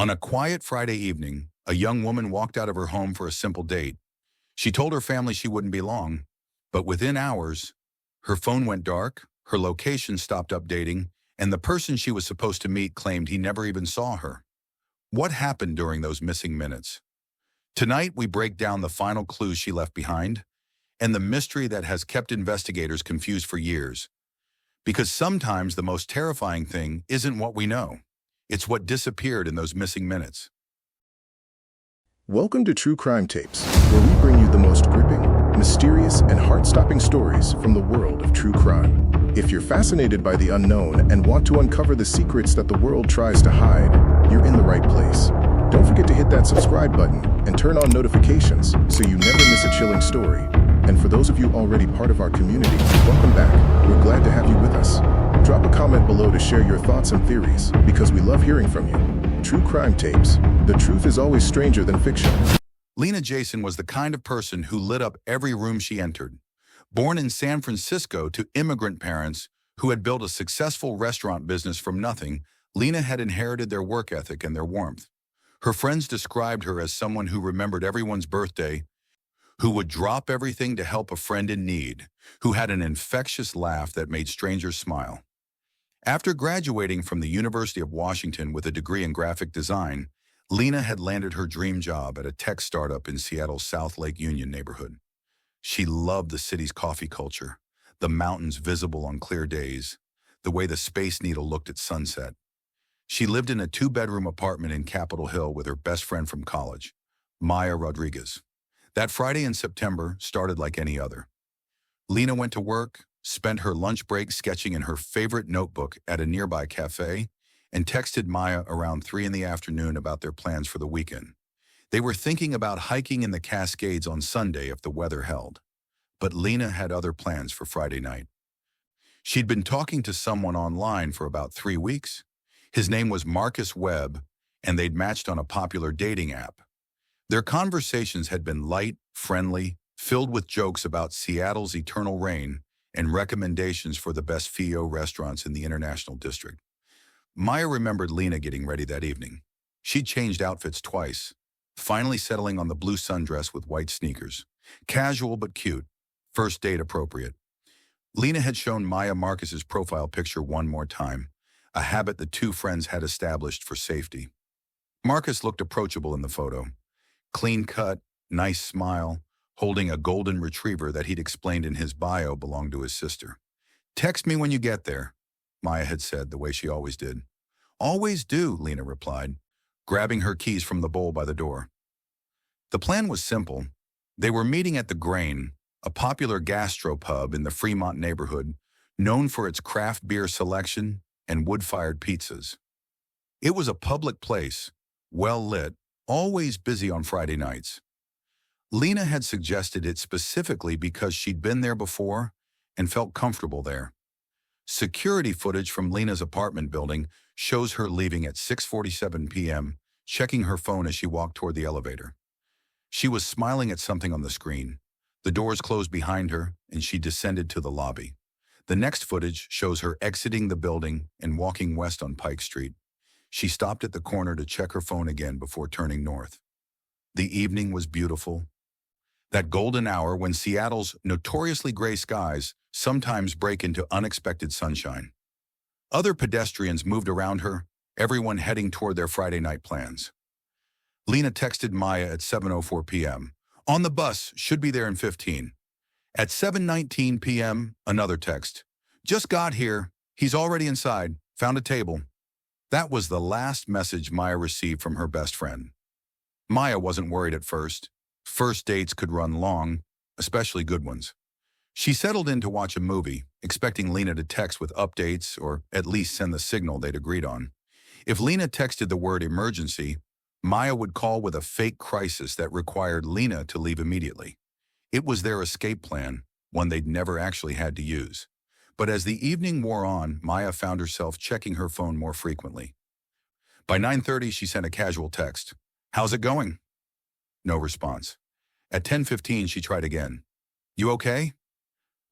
On a quiet Friday evening, a young woman walked out of her home for a simple date. She told her family she wouldn't be long, but within hours, her phone went dark, her location stopped updating, and the person she was supposed to meet claimed he never even saw her. What happened during those missing minutes? Tonight, we break down the final clues she left behind and the mystery that has kept investigators confused for years. Because sometimes the most terrifying thing isn't what we know. It's what disappeared in those missing minutes. Welcome to True Crime Tapes, where we bring you the most gripping, mysterious, and heart-stopping stories from the world of true crime. If you're fascinated by the unknown and want to uncover the secrets that the world tries to hide, you're in the right place. Don't forget to hit that subscribe button and turn on notifications so you never miss a chilling story. And for those of you already part of our community, welcome back. We're glad to have you with us. Drop a comment below to share your thoughts and theories, because we love hearing from you. True Crime Tapes. The truth is always stranger than fiction. Lena Jason was the kind of person who lit up every room she entered. Born in San Francisco to immigrant parents who had built a successful restaurant business from nothing, Lena had inherited their work ethic and their warmth. Her friends described her as someone who remembered everyone's birthday, who would drop everything to help a friend in need, who had an infectious laugh that made strangers smile. After graduating from the University of Washington with a degree in graphic design, Lena had landed her dream job at a tech startup in Seattle's South Lake Union neighborhood. She loved the city's coffee culture, the mountains visible on clear days, the way the Space Needle looked at sunset. She lived in a two-bedroom apartment in Capitol Hill with her best friend from college, Maya Rodriguez. That Friday in September started like any other. Lena went to work, spent her lunch break sketching in her favorite notebook at a nearby cafe, and texted Maya around 3 in the afternoon about their plans for the weekend. They were thinking about hiking in the Cascades on Sunday if the weather held. But Lena had other plans for Friday night. She'd been talking to someone online for about 3 weeks. His name was Marcus Webb, and they'd matched on a popular dating app. Their conversations had been light, friendly, filled with jokes about Seattle's eternal rain and recommendations for the best Fio restaurants in the International District. Maya remembered Lena getting ready that evening. She'd changed outfits twice, finally settling on the blue sundress with white sneakers. Casual but cute, first date appropriate. Lena had shown Maya Marcus's profile picture one more time, a habit the two friends had established for safety. Marcus looked approachable in the photo. Clean cut, nice smile, holding a golden retriever that he'd explained in his bio belonged to his sister. "Text me when you get there," Maya had said, the way she always did. "Always do," Lena replied, grabbing her keys from the bowl by the door. The plan was simple. They were meeting at the Grain, a popular gastropub in the Fremont neighborhood, known for its craft beer selection and wood-fired pizzas. It was a public place, well lit, always busy on Friday nights. Lena had suggested it specifically because she'd been there before and felt comfortable there. Security footage from Lena's apartment building shows her leaving at 6:47 p.m., checking her phone as she walked toward the elevator. She was smiling at something on the screen. The doors closed behind her, and she descended to the lobby. The next footage shows her exiting the building and walking west on Pike Street. She stopped at the corner to check her phone again before turning north. The evening was beautiful. That golden hour when Seattle's notoriously gray skies sometimes break into unexpected sunshine. Other pedestrians moved around her, everyone heading toward their Friday night plans. Lena texted Maya at 7:04 p.m. "On the bus, should be there in 15. At 7:19 p.m., another text. "Just got here. He's already inside. Found a table." That was the last message Maya received from her best friend. Maya wasn't worried at first. First dates could run long, especially good ones. She settled in to watch a movie, expecting Lena to text with updates or at least send the signal they'd agreed on. If Lena texted the word emergency, Maya would call with a fake crisis that required Lena to leave immediately. It was their escape plan, one they'd never actually had to use. But as the evening wore on, Maya found herself checking her phone more frequently. By 9:30, she sent a casual text. "How's it going?" No response. At 10:15, she tried again. "You okay?"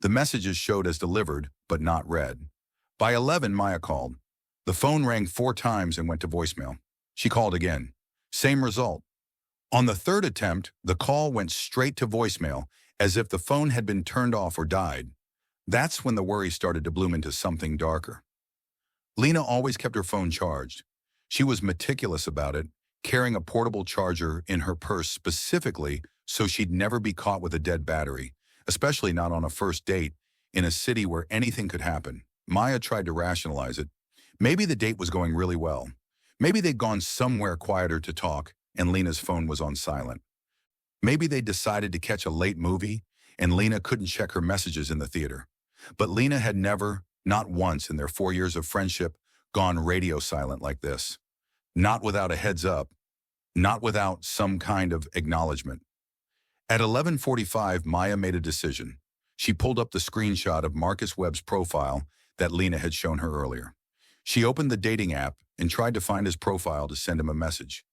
The messages showed as delivered, but not read. By 11, Maya called. The phone rang 4 times and went to voicemail. She called again. Same result. On the third attempt, the call went straight to voicemail, as if the phone had been turned off or died. That's when the worry started to bloom into something darker. Lena always kept her phone charged. She was meticulous about it, carrying a portable charger in her purse specifically so she'd never be caught with a dead battery, especially not on a first date in a city where anything could happen. Maya tried to rationalize it. Maybe the date was going really well. Maybe they'd gone somewhere quieter to talk, and Lena's phone was on silent. Maybe they decided to catch a late movie, and Lena couldn't check her messages in the theater. But Lena had never, not once in their 4 years of friendship, gone radio silent like this. Not without a heads up. Not without some kind of acknowledgement. At 11:45, Maya made a decision. She pulled up the screenshot of Marcus Webb's profile that Lena had shown her earlier. She opened the dating app and tried to find his profile to send him a message.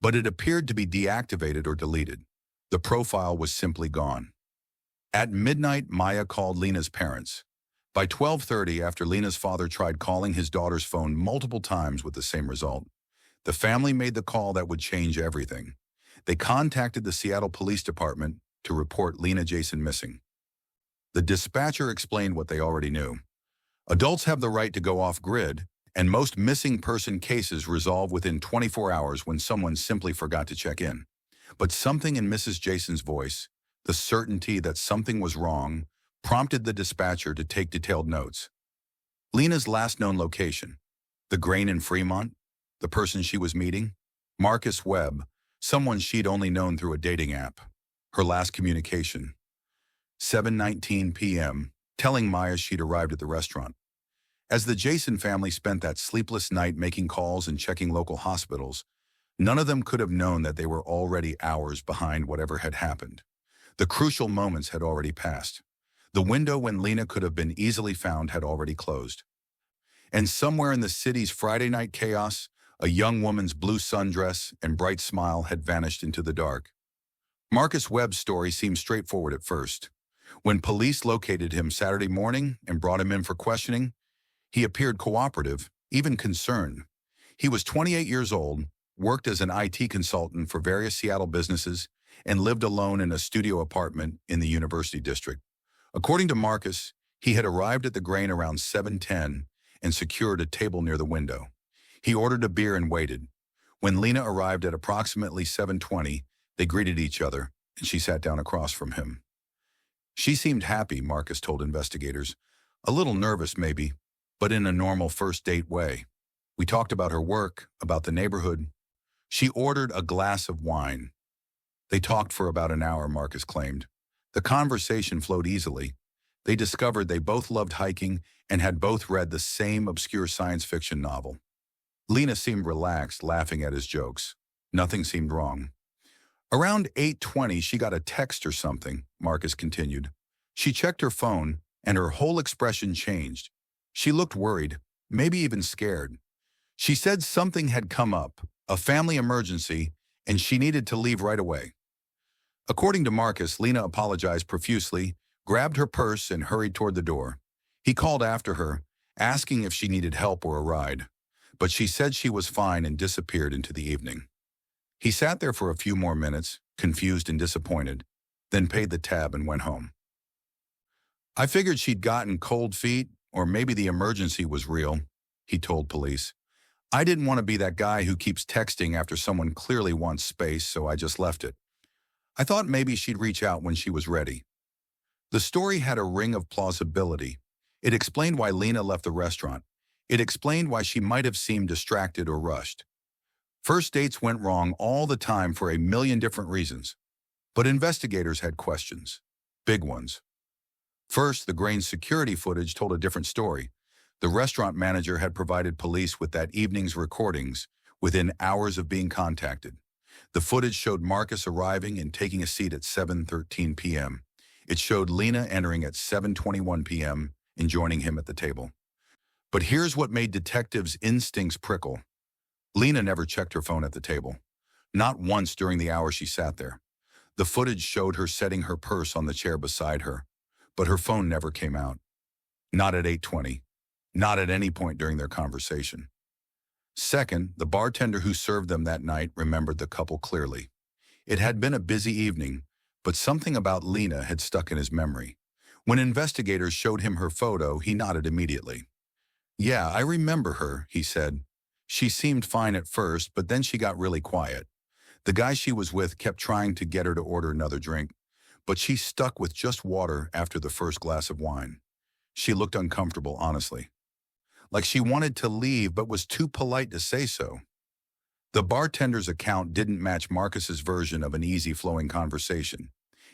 But it appeared to be deactivated or deleted. The profile was simply gone. At midnight, Maya called Lena's parents. By 12:30, after Lena's father tried calling his daughter's phone multiple times with the same result, the family made the call that would change everything. They contacted the Seattle Police Department to report Lena Jason missing. The dispatcher explained what they already knew. Adults have the right to go off-grid, and most missing person cases resolve within 24 hours when someone simply forgot to check in. But something in Mrs. Jason's voice, the certainty that something was wrong, prompted the dispatcher to take detailed notes. Lena's last known location, the Grain in Fremont, the person she was meeting, Marcus Webb, someone she'd only known through a dating app. Her last communication, 7:19 p.m., telling Maya she'd arrived at the restaurant. As the Jason family spent that sleepless night making calls and checking local hospitals, none of them could have known that they were already hours behind whatever had happened. The crucial moments had already passed. The window when Lena could have been easily found had already closed. And somewhere in the city's Friday night chaos, a young woman's blue sundress and bright smile had vanished into the dark. Marcus Webb's story seemed straightforward at first. When police located him Saturday morning and brought him in for questioning, he appeared cooperative, even concerned. He was 28 years old, worked as an IT consultant for various Seattle businesses, and lived alone in a studio apartment in the University District. According to Marcus, he had arrived at the Grain around 7:10 and secured a table near the window. He ordered a beer and waited. When Lena arrived at approximately 7:20, they greeted each other, and she sat down across from him. She seemed happy, Marcus told investigators. A little nervous, maybe, but in a normal first date way. We talked about her work, about the neighborhood. She ordered a glass of wine. They talked for about an hour, Marcus claimed. The conversation flowed easily. They discovered they both loved hiking and had both read the same obscure science fiction novel. Lena seemed relaxed, laughing at his jokes. Nothing seemed wrong. Around 8:20, she got a text or something, Marcus continued. She checked her phone, and her whole expression changed. She looked worried, maybe even scared. She said something had come up, a family emergency, and she needed to leave right away. According to Marcus, Lena apologized profusely, grabbed her purse, and hurried toward the door. He called after her, asking if she needed help or a ride, but she said she was fine and disappeared into the evening. He sat there for a few more minutes, confused and disappointed, then paid the tab and went home. I figured she'd gotten cold feet, or maybe the emergency was real, he told police. I didn't want to be that guy who keeps texting after someone clearly wants space, so I just left it. I thought maybe she'd reach out when she was ready. The story had a ring of plausibility. It explained why Lena left the restaurant. It explained why she might have seemed distracted or rushed. First dates went wrong all the time for a million different reasons. But investigators had questions. Big ones. First, the Grain's security footage told a different story. The restaurant manager had provided police with that evening's recordings within hours of being contacted. The footage showed Marcus arriving and taking a seat at 7:13 p.m. It showed Lena entering at 7:21 p.m. and joining him at the table. But here's what made detectives' instincts prickle. Lena never checked her phone at the table. Not once during the hour she sat there. The footage showed her setting her purse on the chair beside her, but her phone never came out. Not at 8:20. Not at any point during their conversation. Second, the bartender who served them that night remembered the couple clearly. It had been a busy evening, but something about Lena had stuck in his memory. When investigators showed him her photo, he nodded immediately. "Yeah, I remember her," he said. "She seemed fine at first, but then she got really quiet. The guy she was with kept trying to get her to order another drink, but she stuck with just water after the first glass of wine. She looked uncomfortable, honestly. Like she wanted to leave but was too polite to say so." The bartender's account didn't match Marcus's version of an easy-flowing conversation.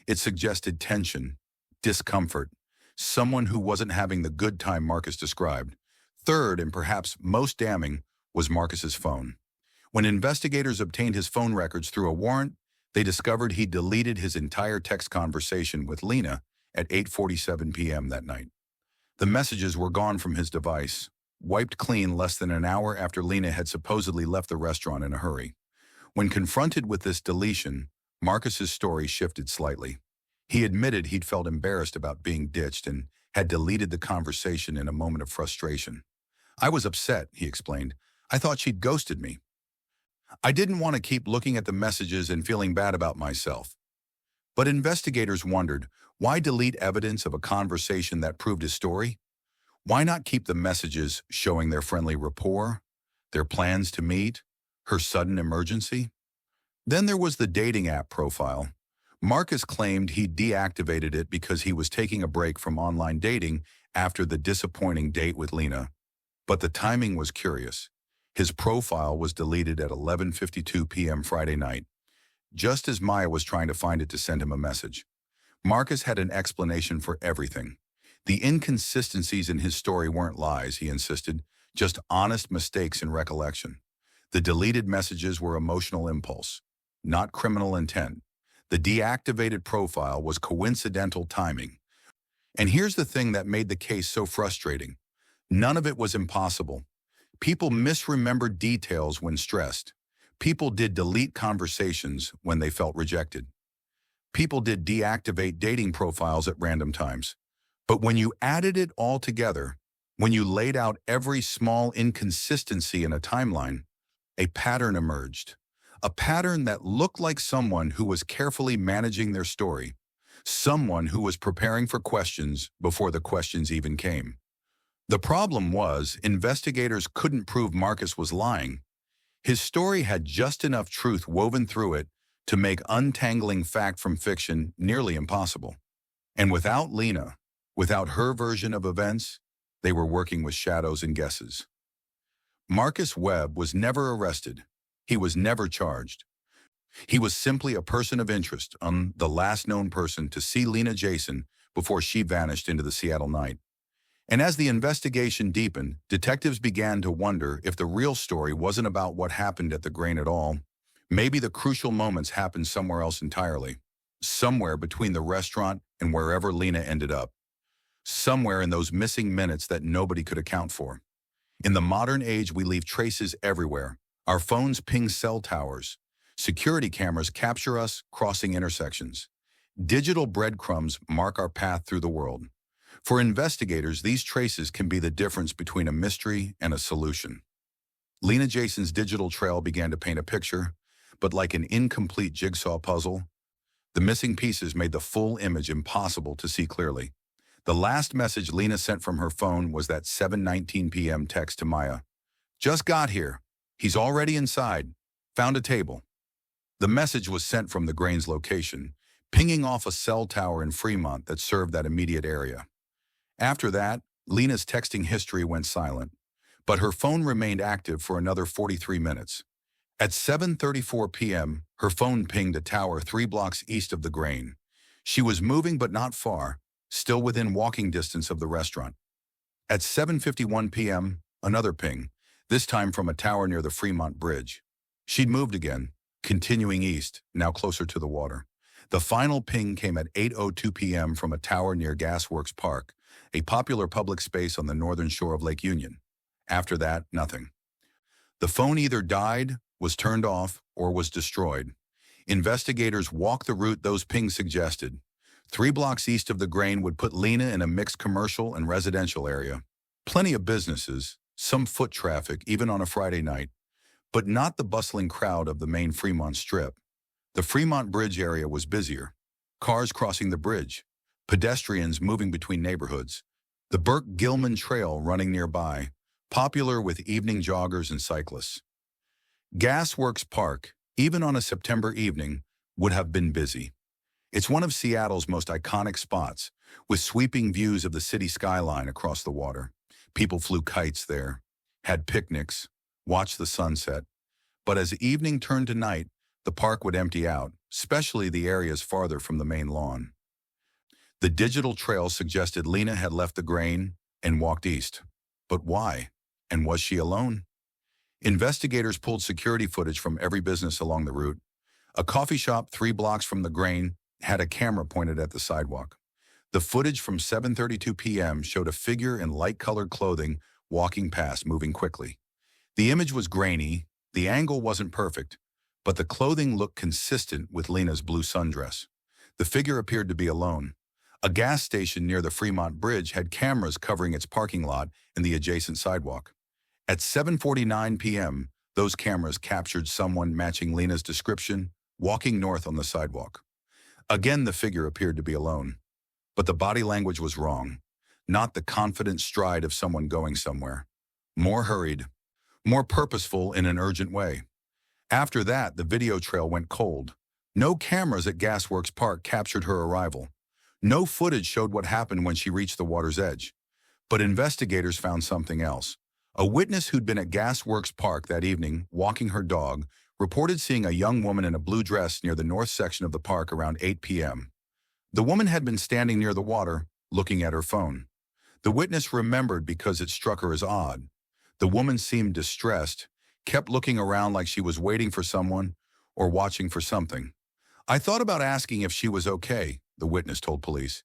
It suggested tension, discomfort, someone who wasn't having the good time Marcus described. Third, and perhaps most damning, was Marcus's phone. When investigators obtained his phone records through a warrant, they discovered he deleted his entire text conversation with Lena at 8:47 p.m. that night. The messages were gone from his device, wiped clean less than an hour after Lena had supposedly left the restaurant in a hurry. When confronted with this deletion, Marcus's story shifted slightly. He admitted he'd felt embarrassed about being ditched and had deleted the conversation in a moment of frustration. "I was upset," he explained. "I thought she'd ghosted me. I didn't want to keep looking at the messages and feeling bad about myself." But investigators wondered, why delete evidence of a conversation that proved his story? Why not keep the messages showing their friendly rapport, their plans to meet, her sudden emergency? Then there was the dating app profile. Marcus claimed he deactivated it because he was taking a break from online dating after the disappointing date with Lena. But the timing was curious. His profile was deleted at 11:52 p.m. Friday night, just as Maya was trying to find it to send him a message. Marcus had an explanation for everything. The inconsistencies in his story weren't lies, he insisted, just honest mistakes in recollection. The deleted messages were emotional impulse, not criminal intent. The deactivated profile was coincidental timing. And here's the thing that made the case so frustrating. None of it was impossible. People misremembered details when stressed. People did delete conversations when they felt rejected. People did deactivate dating profiles at random times. But when you added it all together, when you laid out every small inconsistency in a timeline, a pattern emerged. A pattern that looked like someone who was carefully managing their story, someone who was preparing for questions before the questions even came. The problem was, investigators couldn't prove Marcus was lying. His story had just enough truth woven through it to make untangling fact from fiction nearly impossible. And without Lena, without her version of events, they were working with shadows and guesses. Marcus Webb was never arrested. He was never charged. He was simply a person of interest, the last known person to see Lena Jason before she vanished into the Seattle night. And as the investigation deepened, detectives began to wonder if the real story wasn't about what happened at the Grain at all. Maybe the crucial moments happened somewhere else entirely, somewhere between the restaurant and wherever Lena ended up, somewhere in those missing minutes that nobody could account for. In the modern age, we leave traces everywhere. Our phones ping cell towers. Security cameras capture us crossing intersections. Digital breadcrumbs mark our path through the world. For investigators, these traces can be the difference between a mystery and a solution. Lena Jason's digital trail began to paint a picture, but like an incomplete jigsaw puzzle, the missing pieces made the full image impossible to see clearly. The last message Lena sent from her phone was that 7:19 p.m. text to Maya. "Just got here. He's already inside. Found a table." The message was sent from the Grain's location, pinging off a cell tower in Fremont that served that immediate area. After that, Lena's texting history went silent, but her phone remained active for another 43 minutes. At 7:34 p.m., her phone pinged a tower 3 blocks east of the Grain. She was moving but not far, still within walking distance of the restaurant. At 7:51 p.m., another ping, this time from a tower near the Fremont Bridge. She'd moved again, continuing east, now closer to the water. The final ping came at 8:02 p.m. from a tower near Gasworks Park, a popular public space on the northern shore of Lake Union. After that, nothing. The phone either died, was turned off, or was destroyed. Investigators walked the route those pings suggested. 3 blocks east of the Grain would put Lena in a mixed commercial and residential area. Plenty of businesses, some foot traffic even on a Friday night, but not the bustling crowd of the main Fremont Strip. The Fremont Bridge area was busier. Cars crossing the bridge, pedestrians moving between neighborhoods, the Burke-Gilman Trail running nearby, popular with evening joggers and cyclists. Gasworks Park, even on a September evening, would have been busy. It's one of Seattle's most iconic spots, with sweeping views of the city skyline across the water. People flew kites there, had picnics, watched the sunset. But as evening turned to night, the park would empty out, especially the areas farther from the main lawn. The digital trail suggested Lena had left the grain and walked east. But why? And was she alone? Investigators pulled security footage from every business along the route. A coffee shop 3 blocks from the grain had a camera pointed at the sidewalk. The footage from 7:32 p.m. showed a figure in light-colored clothing walking past, moving quickly. The image was grainy, the angle wasn't perfect, but the clothing looked consistent with Lena's blue sundress. The figure appeared to be alone. A gas station near the Fremont Bridge had cameras covering its parking lot and the adjacent sidewalk. At 7:49 p.m., those cameras captured someone matching Lena's description, walking north on the sidewalk. Again, the figure appeared to be alone. But the body language was wrong. Not the confident stride of someone going somewhere. More hurried, more purposeful in an urgent way. After that, the video trail went cold. No cameras at Gasworks Park captured her arrival. No footage showed what happened when she reached the water's edge. But investigators found something else. A witness who'd been at Gasworks Park that evening, walking her dog, reported seeing a young woman in a blue dress near the north section of the park around 8 p.m. The woman had been standing near the water, looking at her phone. The witness remembered because it struck her as odd. The woman seemed distressed, kept looking around like she was waiting for someone or watching for something. "I thought about asking if she was okay," the witness told police.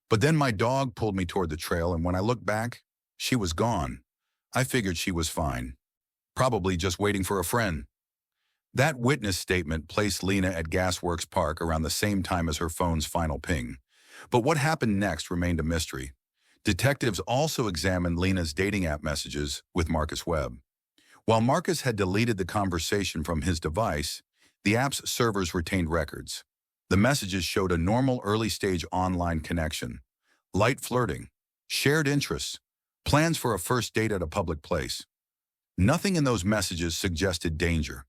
"But then my dog pulled me toward the trail, and when I looked back, she was gone. I figured she was fine. Probably just waiting for a friend." That witness statement placed Lena at Gasworks Park around the same time as her phone's final ping. But what happened next remained a mystery. Detectives also examined Lena's dating app messages with Marcus Webb. While Marcus had deleted the conversation from his device, the app's servers retained records. The messages showed a normal early-stage online connection, light flirting, shared interests, plans for a first date at a public place. Nothing in those messages suggested danger.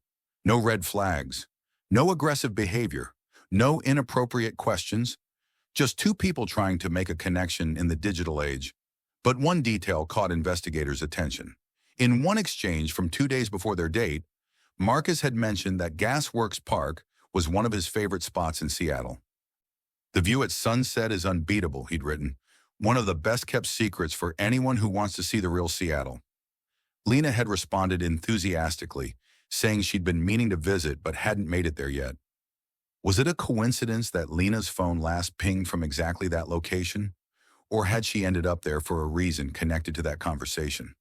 No red flags, no aggressive behavior, no inappropriate questions, just two people trying to make a connection in the digital age. But one detail caught investigators' attention. In one exchange from 2 days before their date, Marcus had mentioned that Gasworks Park was one of his favorite spots in Seattle. "The view at sunset is unbeatable," he'd written. "One of the best-kept secrets for anyone who wants to see the real Seattle." Lena had responded enthusiastically, saying she'd been meaning to visit but hadn't made it there yet. Was it a coincidence that Lena's phone last pinged from exactly that location? Or had she ended up there for a reason connected to that conversation?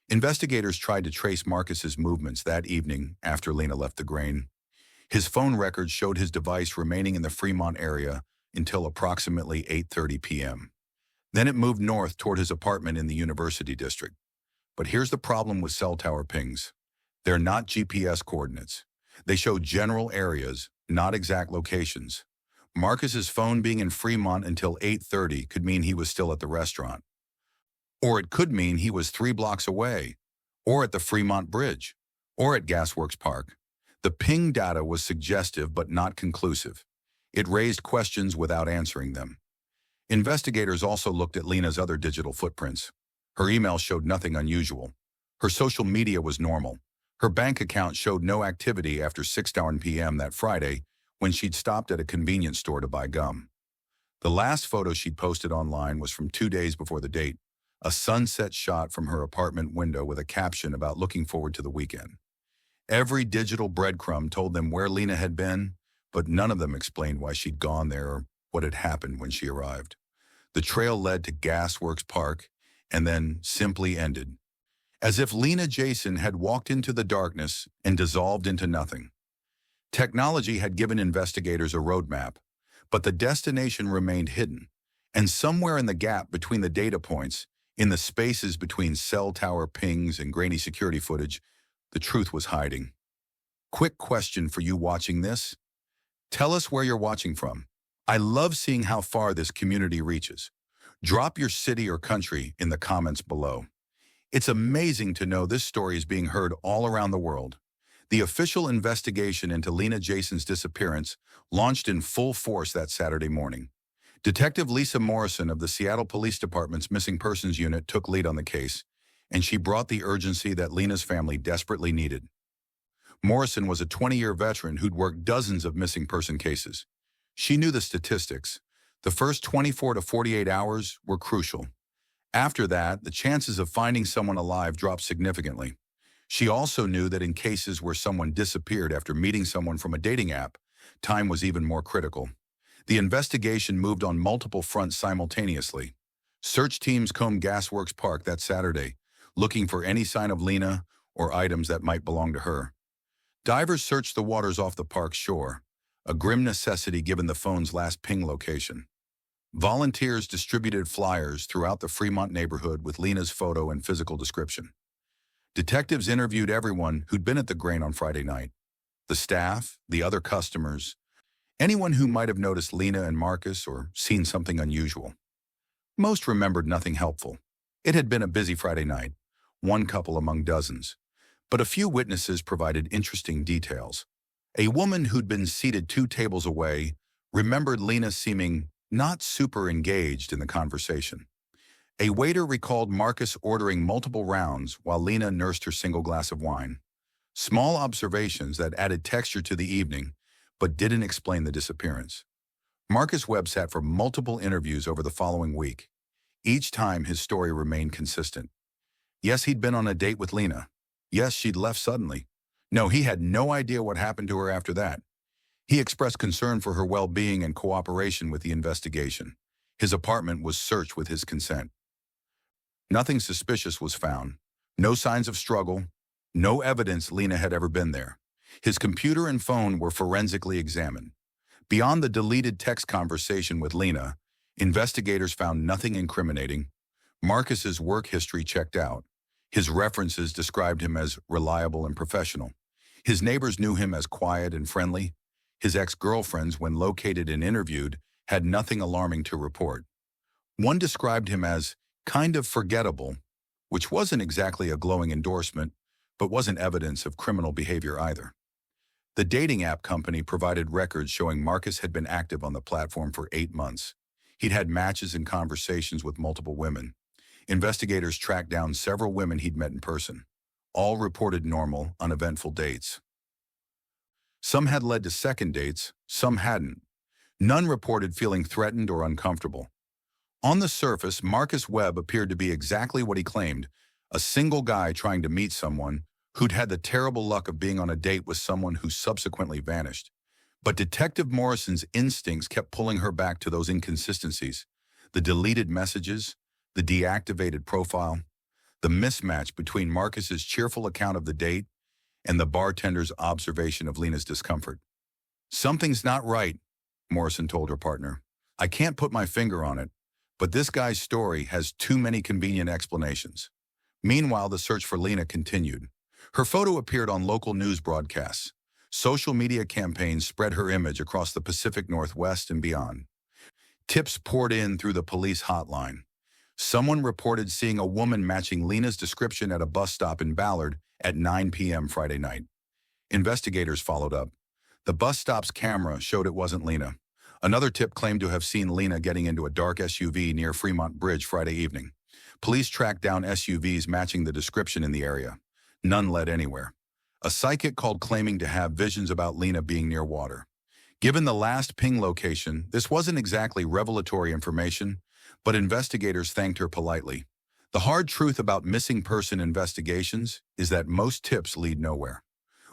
Investigators tried to trace Marcus's movements that evening after Lena left the grain. His phone records showed his device remaining in the Fremont area until approximately 8:30 p.m. Then it moved north toward his apartment in the University District. But here's the problem with cell tower pings. They're not GPS coordinates. They show general areas, not exact locations. Marcus's phone being in Fremont until 8:30 could mean he was still at the restaurant. Or it could mean he was 3 blocks away, or at the Fremont Bridge, or at Gasworks Park. The ping data was suggestive but not conclusive. It raised questions without answering them. Investigators also looked at Lena's other digital footprints. Her email showed nothing unusual. Her social media was normal. Her bank account showed no activity after 6:00 p.m. that Friday when she'd stopped at a convenience store to buy gum. The last photo she'd posted online was from 2 days before the date, a sunset shot from her apartment window with a caption about looking forward to the weekend. Every digital breadcrumb told them where Lena had been, but none of them explained why she'd gone there or what had happened when she arrived. The trail led to Gasworks Park and then simply ended, as if Lena Jason had walked into the darkness and dissolved into nothing. Technology had given investigators a roadmap, but the destination remained hidden, and somewhere in the gap between the data points, In the spaces between cell tower pings and grainy security footage, the truth was hiding. Quick question for you watching this. Tell us where you're watching from. I love seeing how far this community reaches. Drop your city or country in the comments below. It's amazing to know this story is being heard all around the world. The official investigation into Lena Jason's disappearance launched in full force that Saturday morning. Detective Lisa Morrison of the Seattle Police Department's Missing Persons Unit took lead on the case, and she brought the urgency that Lena's family desperately needed. Morrison was a 20-year veteran who'd worked dozens of missing person cases. She knew the statistics. The first 24 to 48 hours were crucial. After that, the chances of finding someone alive dropped significantly. She also knew that in cases where someone disappeared after meeting someone from a dating app, time was even more critical. The investigation moved on multiple fronts simultaneously. Search teams combed Gasworks Park that Saturday, looking for any sign of Lena or items that might belong to her. Divers searched the waters off the park's shore, a grim necessity given the phone's last ping location. Volunteers distributed flyers throughout the Fremont neighborhood with Lena's photo and physical description. Detectives interviewed everyone who'd been at the Grain on Friday night. The staff, the other customers, anyone who might have noticed Lena and Marcus or seen something unusual. Most remembered nothing helpful. It had been a busy Friday night, one couple among dozens. But a few witnesses provided interesting details. A woman who'd been seated 2 tables away remembered Lena seeming not super engaged in the conversation. A waiter recalled Marcus ordering multiple rounds while Lena nursed her single glass of wine. Small observations that added texture to the evening, but didn't explain the disappearance. Marcus Webb sat for multiple interviews over the following week. Each time his story remained consistent. Yes, he'd been on a date with Lena. Yes, she'd left suddenly. No, he had no idea what happened to her after that. He expressed concern for her well-being and cooperation with the investigation. His apartment was searched with his consent. Nothing suspicious was found. No signs of struggle. No evidence Lena had ever been there. His computer and phone were forensically examined. Beyond the deleted text conversation with Lena, investigators found nothing incriminating. Marcus's work history checked out. His references described him as reliable and professional. His neighbors knew him as quiet and friendly. His ex-girlfriends, when located and interviewed, had nothing alarming to report. One described him as kind of forgettable, which wasn't exactly a glowing endorsement, but wasn't evidence of criminal behavior either. The dating app company provided records showing Marcus had been active on the platform for 8 months. He'd had matches and conversations with multiple women. Investigators tracked down several women he'd met in person. All reported normal, uneventful dates. Some had led to second dates, some hadn't. None reported feeling threatened or uncomfortable. On the surface, Marcus Webb appeared to be exactly what he claimed, a single guy trying to meet someone who'd had the terrible luck of being on a date with someone who subsequently vanished. But Detective Morrison's instincts kept pulling her back to those inconsistencies, the deleted messages, the deactivated profile, the mismatch between Marcus's cheerful account of the date and the bartender's observation of Lena's discomfort. "Something's not right," Morrison told her partner. "I can't put my finger on it, but this guy's story has too many convenient explanations." Meanwhile, the search for Lena continued. Her photo appeared on local news broadcasts. Social media campaigns spread her image across the Pacific Northwest and beyond. Tips poured in through the police hotline. Someone reported seeing a woman matching Lena's description at a bus stop in Ballard at 9 p.m. Friday night. Investigators followed up. The bus stop's camera showed it wasn't Lena. Another tip claimed to have seen Lena getting into a dark SUV near Fremont Bridge Friday evening. Police tracked down SUVs matching the description in the area. None led anywhere. A psychic called claiming to have visions about Lena being near water. Given the last ping location, this wasn't exactly revelatory information, but investigators thanked her politely. The hard truth about missing person investigations is that most tips lead nowhere.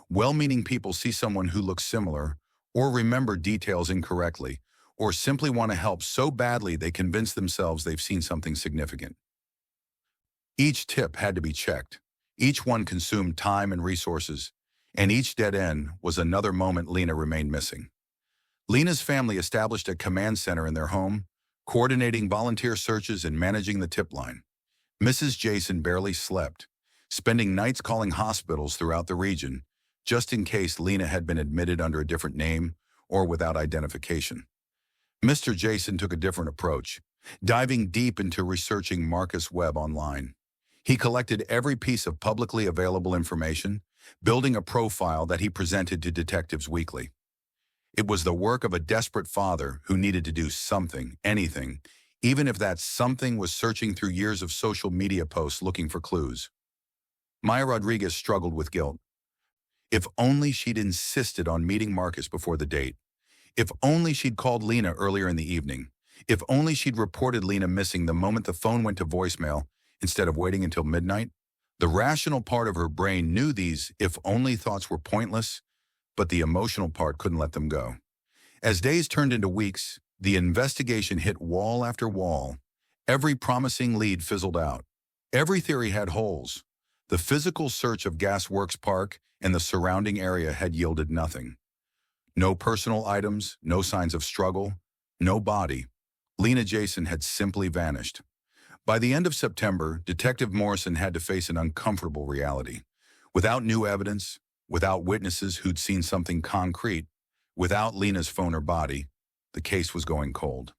Well-meaning people see someone who looks similar, or remember details incorrectly, or simply want to help so badly they convince themselves they've seen something significant. Each tip had to be checked. Each one consumed time and resources, and each dead end was another moment Lena remained missing. Lena's family established a command center in their home, coordinating volunteer searches and managing the tip line. Mrs. Jason barely slept, spending nights calling hospitals throughout the region, just in case Lena had been admitted under a different name or without identification. Mr. Jason took a different approach, diving deep into researching Marcus Webb online. He collected every piece of publicly available information, building a profile that he presented to detectives weekly. It was the work of a desperate father who needed to do something, anything, even if that something was searching through years of social media posts looking for clues. Maya Rodriguez struggled with guilt. If only she'd insisted on meeting Marcus before the date. If only she'd called Lena earlier in the evening. If only she'd reported Lena missing the moment the phone went to voicemail instead of waiting until midnight. The rational part of her brain knew these if-only thoughts were pointless, but the emotional part couldn't let them go. As days turned into weeks, the investigation hit wall after wall. Every promising lead fizzled out. Every theory had holes. The physical search of Gasworks Park and the surrounding area had yielded nothing. No personal items, no signs of struggle, no body. Lena Jason had simply vanished. By the end of September, Detective Morrison had to face an uncomfortable reality. Without new evidence, without witnesses who'd seen something concrete, without Lena's phone or body, the case was going cold.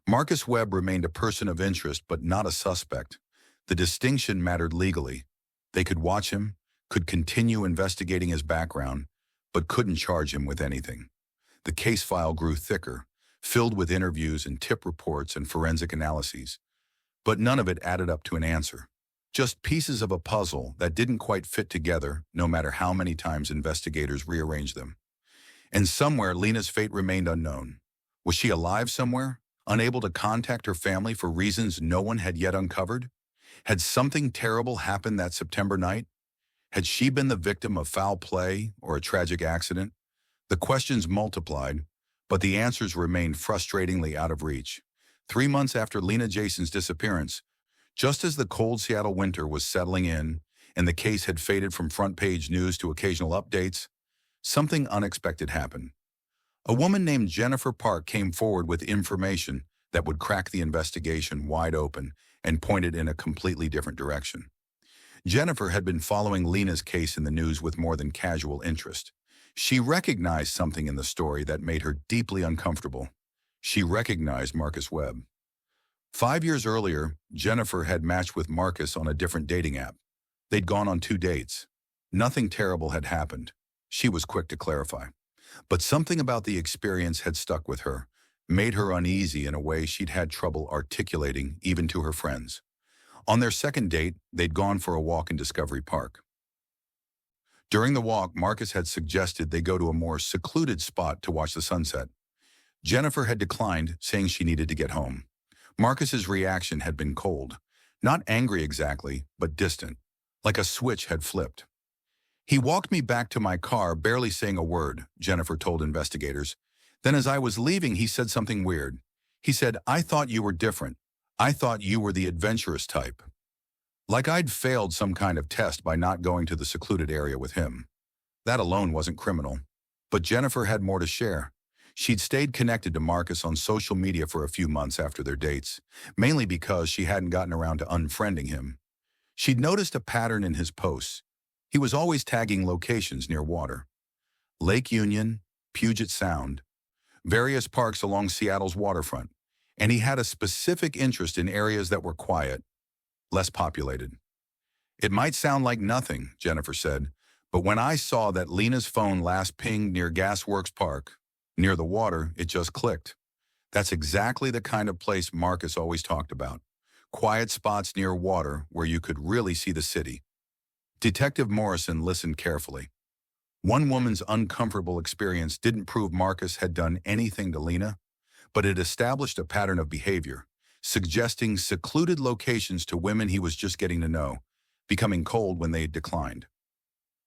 Marcus Webb remained a person of interest but not a suspect. The distinction mattered legally. They could watch him, could continue investigating his background, but couldn't charge him with anything. The case file grew thicker, filled with interviews and tip reports and forensic analyses. But none of it added up to an answer. Just pieces of a puzzle that didn't quite fit together, no matter how many times investigators rearranged them. And somewhere, Lena's fate remained unknown. Was she alive somewhere, unable to contact her family for reasons no one had yet uncovered? Had something terrible happened that September night? Had she been the victim of foul play or a tragic accident? The questions multiplied, but the answers remained frustratingly out of reach. 3 months after Lena Jason's disappearance, just as the cold Seattle winter was settling in and the case had faded from front-page news to occasional updates, something unexpected happened. A woman named Jennifer Park came forward with information that would crack the investigation wide open and point it in a completely different direction. Jennifer had been following Lena's case in the news with more than casual interest. She recognized something in the story that made her deeply uncomfortable. She recognized Marcus Webb. 5 years earlier, Jennifer had matched with Marcus on a different dating app. They'd gone on 2 dates. Nothing terrible had happened. She was quick to clarify. But something about the experience had stuck with her, made her uneasy in a way she'd had trouble articulating even to her friends. On their second date, they'd gone for a walk in Discovery Park. During the walk, Marcus had suggested they go to a more secluded spot to watch the sunset. Jennifer had declined, saying she needed to get home. Marcus's reaction had been cold. Not angry exactly, but distant, like a switch had flipped. He walked me back to my car, barely saying a word, Jennifer told investigators. Then as I was leaving, he said something weird. He said, "I thought you were different. I thought you were the adventurous type." Like I'd failed some kind of test by not going to the secluded area with him. That alone wasn't criminal. But Jennifer had more to share. She'd stayed connected to Marcus on social media for a few months after their dates, mainly because she hadn't gotten around to unfriending him. She'd noticed a pattern in his posts. He was always tagging locations near water. Lake Union, Puget Sound, various parks along Seattle's waterfront, and he had a specific interest in areas that were quiet, less populated. "It might sound like nothing," Jennifer said, "but when I saw that Lena's phone last pinged near Gasworks Park, near the water, it just clicked. That's exactly the kind of place Marcus always talked about. Quiet spots near water where you could really see the city." Detective Morrison listened carefully. One woman's uncomfortable experience didn't prove Marcus had done anything to Lena, but it established a pattern of behavior, suggesting secluded locations to women he was just getting to know, becoming cold when they had declined.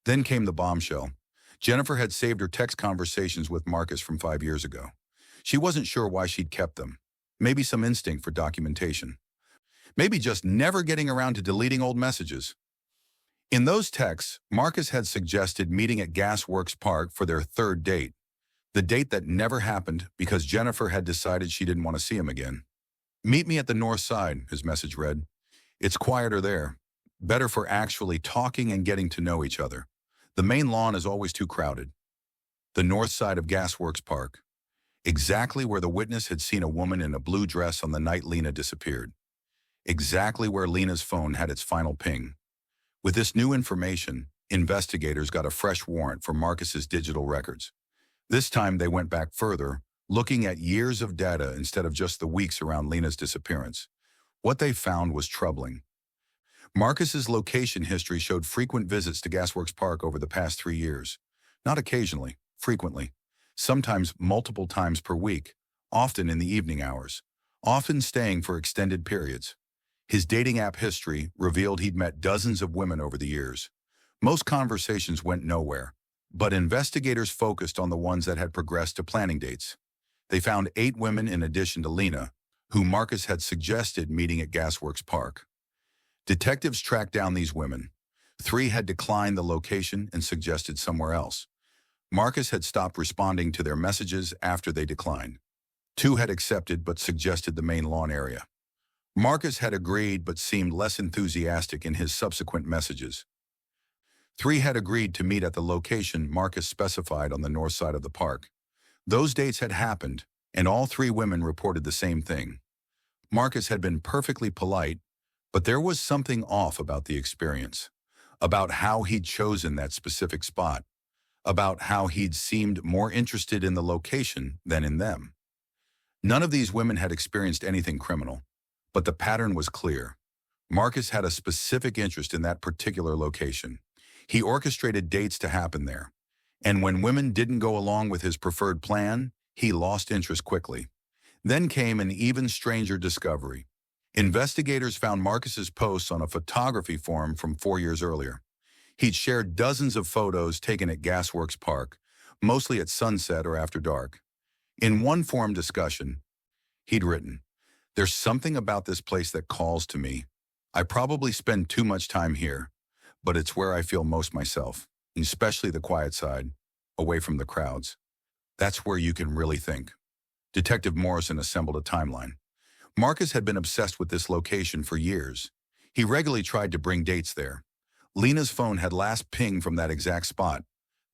Then came the bombshell. Jennifer had saved her text conversations with Marcus from 5 years ago. She wasn't sure why she'd kept them. Maybe some instinct for documentation. Maybe just never getting around to deleting old messages. In those texts, Marcus had suggested meeting at Gasworks Park for their 3rd date, the date that never happened because Jennifer had decided she didn't want to see him again. "Meet me at the north side," his message read. It's quieter there, better for actually talking and getting to know each other. The main lawn is always too crowded. The north side of Gasworks Park, exactly where the witness had seen a woman in a blue dress on the night Lena disappeared. Exactly where Lena's phone had its final ping. With this new information, investigators got a fresh warrant for Marcus's digital records. This time they went back further, looking at years of data instead of just the weeks around Lena's disappearance. What they found was troubling. Marcus's location history showed frequent visits to Gasworks Park over the past 3 years. Not occasionally, frequently. Sometimes multiple times per week, often in the evening hours, often staying for extended periods. His dating app history revealed he'd met dozens of women over the years. Most conversations went nowhere, but investigators focused on the ones that had progressed to planning dates. They found 8 women in addition to Lena, who Marcus had suggested meeting at Gasworks Park. Detectives tracked down these women. 3 had declined the location and suggested somewhere else. Marcus had stopped responding to their messages after they declined. 2 had accepted but suggested the main lawn area. Marcus had agreed but seemed less enthusiastic in his subsequent messages. 3 had agreed to meet at the location Marcus specified on the north side of the park. Those dates had happened, and all 3 women reported the same thing. Marcus had been perfectly polite, but there was something off about the experience, about how he'd chosen that specific spot, about how he'd seemed more interested in the location than in them. None of these women had experienced anything criminal, but the pattern was clear. Marcus had a specific interest in that particular location. He orchestrated dates to happen there, and when women didn't go along with his preferred plan, he lost interest quickly. Then came an even stranger discovery. Investigators found Marcus's posts on a photography forum from 4 years earlier. He'd shared dozens of photos taken at Gasworks Park, mostly at sunset or after dark. In one forum discussion, he'd written, "There's something about this place that calls to me. I probably spend too much time here, but it's where I feel most myself, especially the quiet side, away from the crowds. That's where you can really think." Detective Morrison assembled a timeline. Marcus had been obsessed with this location for years. He regularly tried to bring dates there. Lena's phone had last pinged from that exact spot.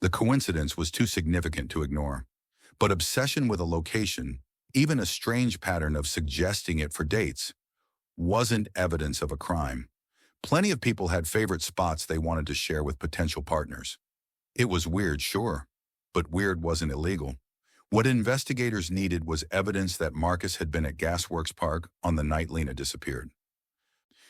The coincidence was too significant to ignore. But obsession with a location, even a strange pattern of suggesting it for dates, wasn't evidence of a crime. Plenty of people had favorite spots they wanted to share with potential partners. It was weird, sure, but weird wasn't illegal. What investigators needed was evidence that Marcus had been at Gasworks Park on the night Lena disappeared.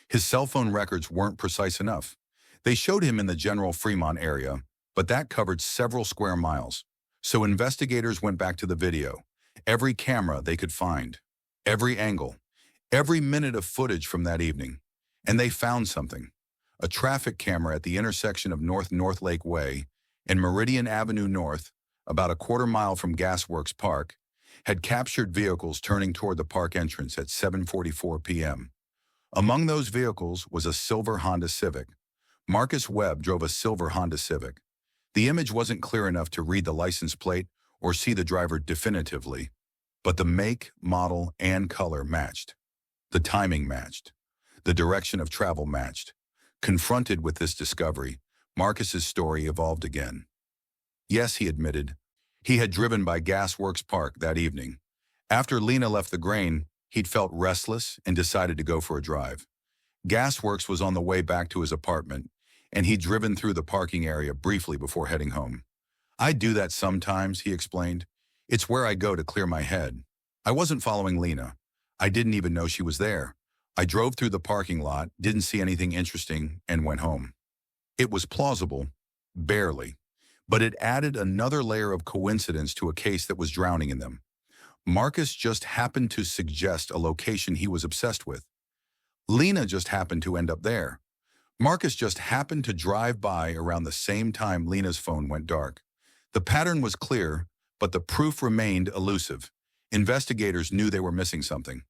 His cell phone records weren't precise enough. They showed him in the general Fremont area, but that covered several square miles. So investigators went back to the video, every camera they could find, every angle, every minute of footage from that evening. And they found something. A traffic camera at the intersection of North Lake Way and Meridian Avenue North, about a quarter mile from Gasworks Park, had captured vehicles turning toward the park entrance at 7:44 p.m. Among those vehicles was a silver Honda Civic. Marcus Webb drove a silver Honda Civic. The image wasn't clear enough to read the license plate or see the driver definitively, but the make, model, and color matched. The timing matched. The direction of travel matched. Confronted with this discovery, Marcus's story evolved again. Yes, he admitted, he had driven by Gasworks Park that evening. After Lena left the grain, he'd felt restless and decided to go for a drive. Gasworks was on the way back to his apartment, and he'd driven through the parking area briefly before heading home. "I do that sometimes," he explained. "It's where I go to clear my head. I wasn't following Lena. I didn't even know she was there. I drove through the parking lot, didn't see anything interesting, and went home." It was plausible, barely, but it added another layer of coincidence to a case that was drowning in them. Marcus just happened to suggest a location he was obsessed with. Lena just happened to end up there. Marcus just happened to drive by around the same time Lena's phone went dark. The pattern was clear, but the proof remained elusive. Investigators knew they were missing something.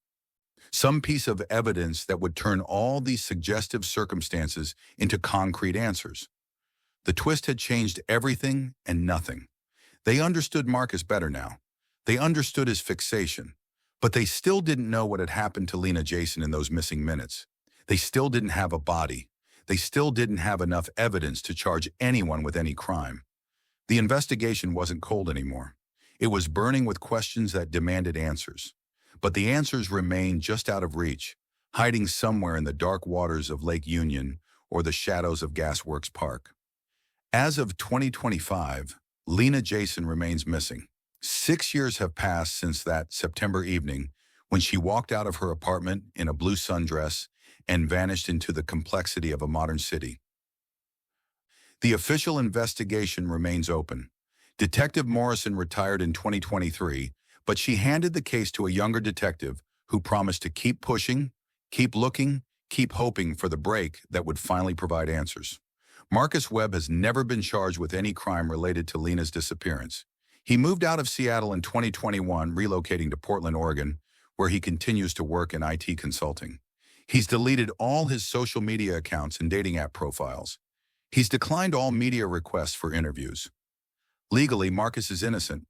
Some piece of evidence that would turn all these suggestive circumstances into concrete answers. The twist had changed everything and nothing. They understood Marcus better now. They understood his fixation, but they still didn't know what had happened to Lena Jason in those missing minutes. They still didn't have a body. They still didn't have enough evidence to charge anyone with any crime. The investigation wasn't cold anymore. It was burning with questions that demanded answers. But the answers remained just out of reach, hiding somewhere in the dark waters of Lake Union or the shadows of Gasworks Park. As of 2025, Lena Jason remains missing. 6 years have passed since that September evening when she walked out of her apartment in a blue sundress and vanished into the complexity of a modern city. The official investigation remains open. Detective Morrison retired in 2023, but she handed the case to a younger detective who promised to keep pushing, keep looking, keep hoping for the break that would finally provide answers. Marcus Webb has never been charged with any crime related to Lena's disappearance. He moved out of Seattle in 2021, relocating to Portland, Oregon, where he continues to work in IT consulting. He's deleted all his social media accounts and dating app profiles. He's declined all media requests for interviews. Legally, Marcus is innocent.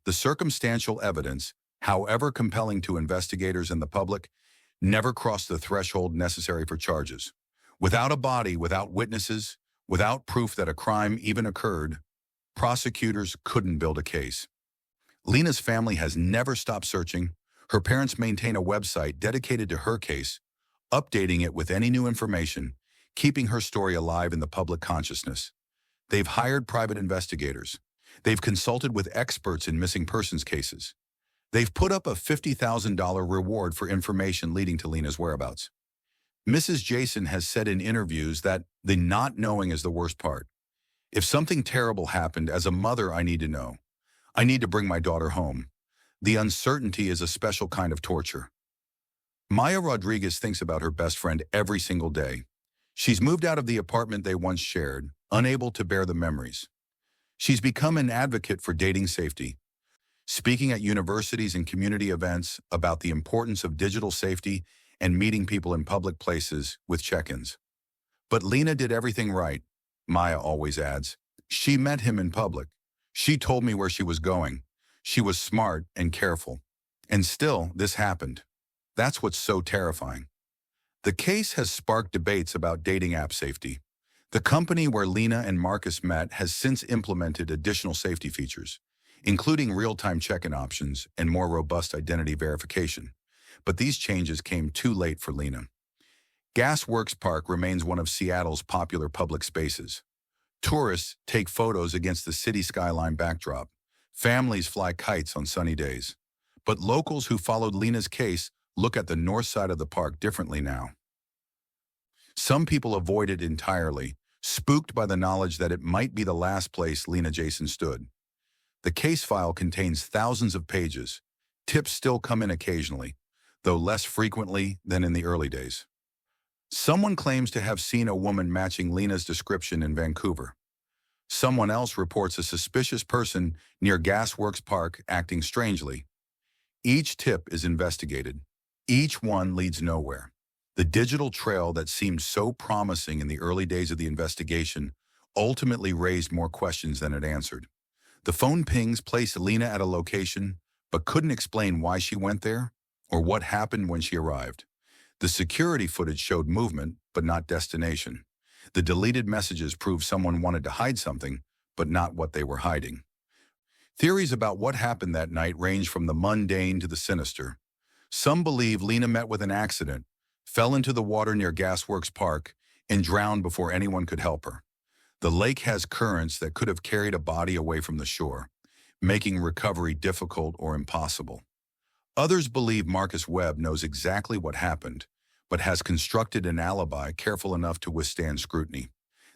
The circumstantial evidence, however compelling to investigators and the public, never crossed the threshold necessary for charges. Without a body, without witnesses, without proof that a crime even occurred, prosecutors couldn't build a case. Lena's family has never stopped searching. Her parents maintain a website dedicated to her case, updating it with any new information, keeping her story alive in the public consciousness. They've hired private investigators. They've consulted with experts in missing persons cases. They've put up a $50,000 reward for information leading to Lena's whereabouts. Mrs. Jason has said in interviews that the not knowing is the worst part. If something terrible happened, as a mother, I need to know. I need to bring my daughter home. The uncertainty is a special kind of torture. Maya Rodriguez thinks about her best friend every single day. She's moved out of the apartment they once shared, unable to bear the memories. She's become an advocate for dating safety, speaking at universities and community events about the importance of digital safety and meeting people in public places with check-ins. But Lena did everything right, Maya always adds. She met him in public. She told me where she was going. She was smart and careful. And still, this happened. That's what's so terrifying. The case has sparked debates about dating app safety. The company where Lena and Marcus met has since implemented additional safety features, including real-time check-in options and more robust identity verification. But these changes came too late for Lena. Gasworks Park remains one of Seattle's popular public spaces. Tourists take photos against the city skyline backdrop. Families fly kites on sunny days. But locals who followed Lena's case look at the north side of the park differently now. Some people avoid it entirely, spooked by the knowledge that it might be the last place Lena Jason stood. The case file contains thousands of pages. Tips still come in occasionally, though less frequently than in the early days. Someone claims to have seen a woman matching Lena's description in Vancouver. Someone else reports a suspicious person near Gasworks Park acting strangely. Each tip is investigated. Each one leads nowhere. The digital trail that seemed so promising in the early days of the investigation ultimately raised more questions than it answered. The phone pings placed Lena at a location, but couldn't explain why she went there or what happened when she arrived. The security footage showed movement, but not destination. The deleted messages proved someone wanted to hide something, but not what they were hiding. Theories about what happened that night range from the mundane to the sinister. Some believe Lena met with an accident, fell into the water near Gasworks Park, and drowned before anyone could help her. The lake has currents that could have carried a body away from the shore, making recovery difficult or impossible. Others believe Marcus Webb knows exactly what happened, but has constructed an alibi careful enough to withstand scrutiny.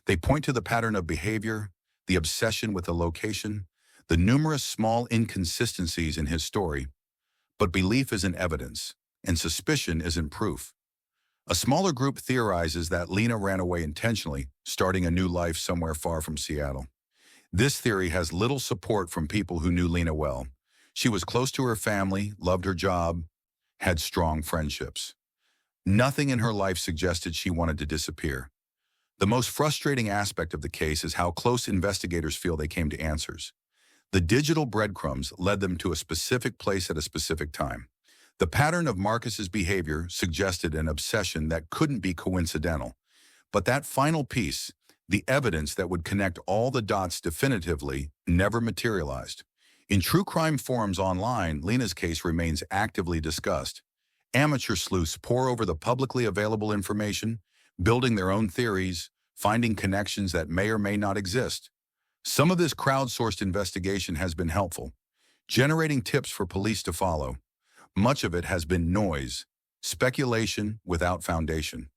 They point to the pattern of behavior, the obsession with the location, the numerous small inconsistencies in his story, but belief isn't evidence, and suspicion isn't proof. A smaller group theorizes that Lena ran away intentionally, starting a new life somewhere far from Seattle. This theory has little support from people who knew Lena well. She was close to her family, loved her job, had strong friendships. Nothing in her life suggested she wanted to disappear. The most frustrating aspect of the case is how close investigators feel they came to answers. The digital breadcrumbs led them to a specific place at a specific time. The pattern of Marcus's behavior suggested an obsession that couldn't be coincidental. But that final piece, the evidence that would connect all the dots definitively, never materialized. In true crime forums online, Lena's case remains actively discussed. Amateur sleuths pore over the publicly available information, building their own theories, finding connections that may or may not exist. Some of this crowdsourced investigation has been helpful, generating tips for police to follow. Much of it has been noise, speculation without foundation.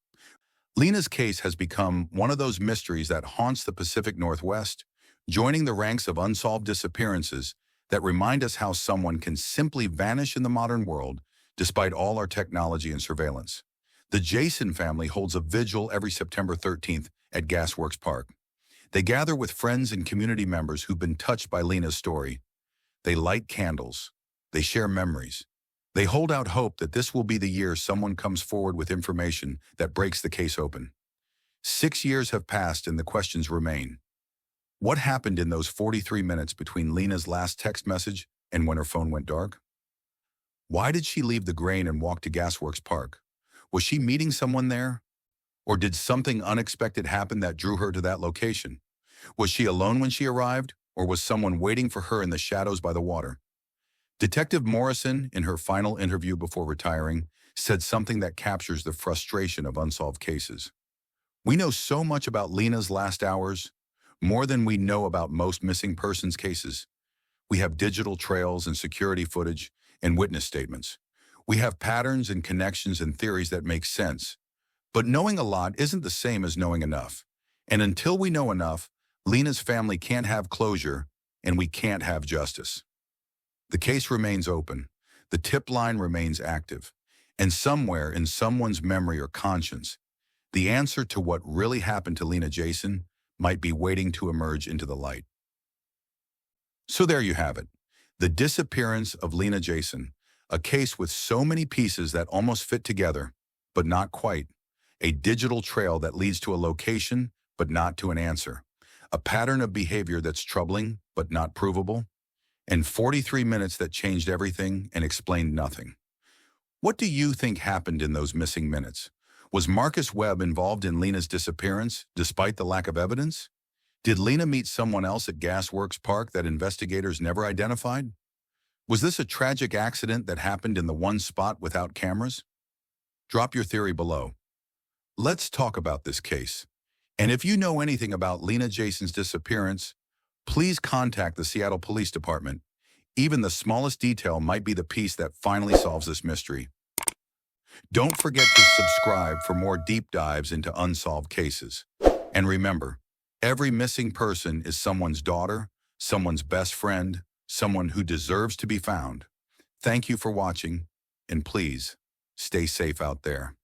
Lena's case has become one of those mysteries that haunts the Pacific Northwest, joining the ranks of unsolved disappearances that remind us how someone can simply vanish in the modern world despite all our technology and surveillance. The Jason family holds a vigil every September 13th at Gasworks Park. They gather with friends and community members who've been touched by Lena's story. They light candles. They share memories. They hold out hope that this will be the year someone comes forward with information that breaks the case open. 6 years have passed and the questions remain. What happened in those 43 minutes between Lena's last text message and when her phone went dark? Why did she leave the grain and walk to Gasworks Park? Was she meeting someone there? Or did something unexpected happen that drew her to that location? Was she alone when she arrived, or was someone waiting for her in the shadows by the water? Detective Morrison, in her final interview before retiring, said something that captures the frustration of unsolved cases. We know so much about Lena's last hours, more than we know about most missing persons cases. We have digital trails and security footage and witness statements. We have patterns and connections and theories that make sense. But knowing a lot isn't the same as knowing enough. And until we know enough, Lena's family can't have closure, and we can't have justice. The case remains open. The tip line remains active. And somewhere in someone's memory or conscience, the answer to what really happened to Lena Jason might be waiting to emerge into the light. So there you have it. The disappearance of Lena Jason, a case with so many pieces that almost fit together, but not quite. A digital trail that leads to a location, but not to an answer. A pattern of behavior that's troubling, but not provable. And 43 minutes that changed everything and explained nothing. What do you think happened in those missing minutes? Was Marcus Webb involved in Lena's disappearance, despite the lack of evidence? Did Lena meet someone else at Gasworks Park that investigators never identified? Was this a tragic accident that happened in the one spot without cameras? Drop your theory below. Let's talk about this case. And if you know anything about Lena Jason's disappearance, please contact the Seattle Police Department. Even the smallest detail might be the piece that finally solves this mystery. Don't forget to subscribe for more deep dives into unsolved cases. And remember, every missing person is someone's daughter, someone's best friend, someone who deserves to be found. Thank you for watching, and please, stay safe out there.